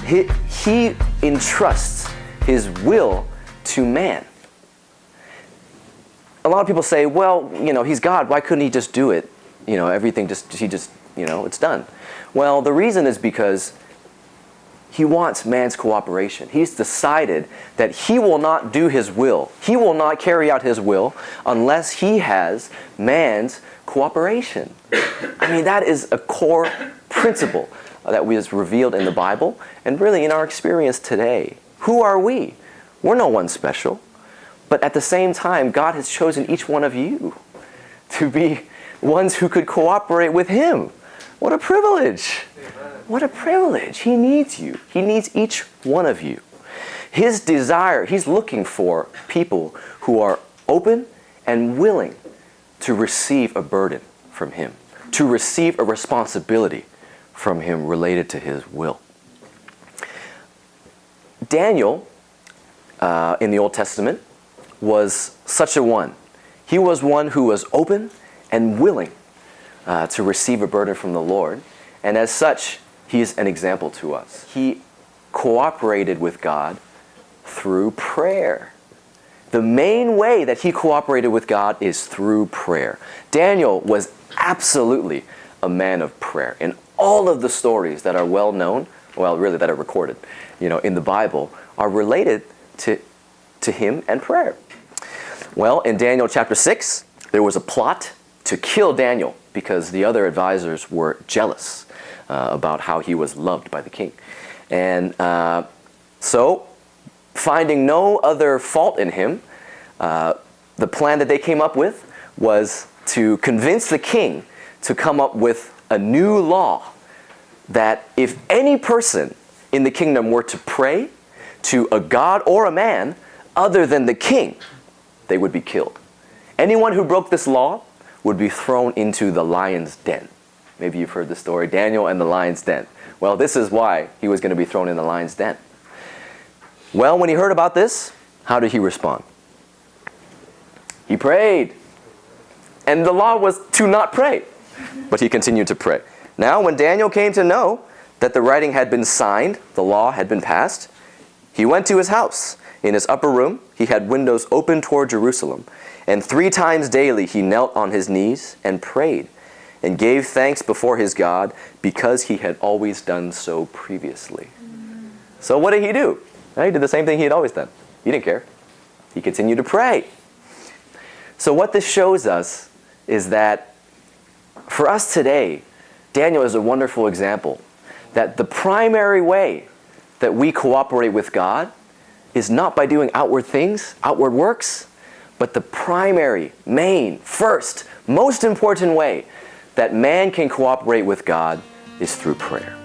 he entrusts his will to man. A lot of people say, well, he's God. Why couldn't he just do it? Everything it's done. Well, the reason is because he wants man's cooperation. He's decided that he will not do his will. He will not carry out his will unless he has man's cooperation. That is a core principle that was revealed in the Bible and really in our experience today. Who are we? We're no one special. But at the same time, God has chosen each one of you to be ones who could cooperate with him. What a privilege. What a privilege. He needs you. He needs each one of you. His desire, he's looking for people who are open and willing to receive a burden from him, to receive a responsibility from him related to his will. Daniel, in the Old Testament, was such a one. He was one who was open and willing to receive a burden from the Lord. And as such, he is an example to us. He cooperated with God through prayer. The main way that he cooperated with God is through prayer. Daniel was absolutely a man of prayer. In all of the stories that are well known, that are recorded, in the Bible, are related to him and prayer. Well, in Daniel chapter 6, there was a plot to kill Daniel because the other advisors were jealous about how he was loved by the king. And so, finding no other fault in him, the plan that they came up with was to convince the king to come up with a new law that if any person in the kingdom were to pray to a god or a man other than the king, they would be killed. Anyone who broke this law would be thrown into the lion's den. Maybe you've heard the story, Daniel and the lion's den. Well, this is why he was going to be thrown in the lion's den. Well, when he heard about this, how did he respond? He prayed. And the law was to not pray. But he continued to pray. Now, when Daniel came to know that the writing had been signed, the law had been passed, he went to his house. In his upper room, he had windows open toward Jerusalem. And 3 times daily he knelt on his knees and prayed and gave thanks before his God because he had always done so previously. So what did he do? Well, he did the same thing he had always done. He didn't care. He continued to pray. So what this shows us is that for us today, Daniel is a wonderful example that the primary way that we cooperate with God is not by doing outward things, outward works, but the primary, main, first, most important way that man can cooperate with God is through prayer.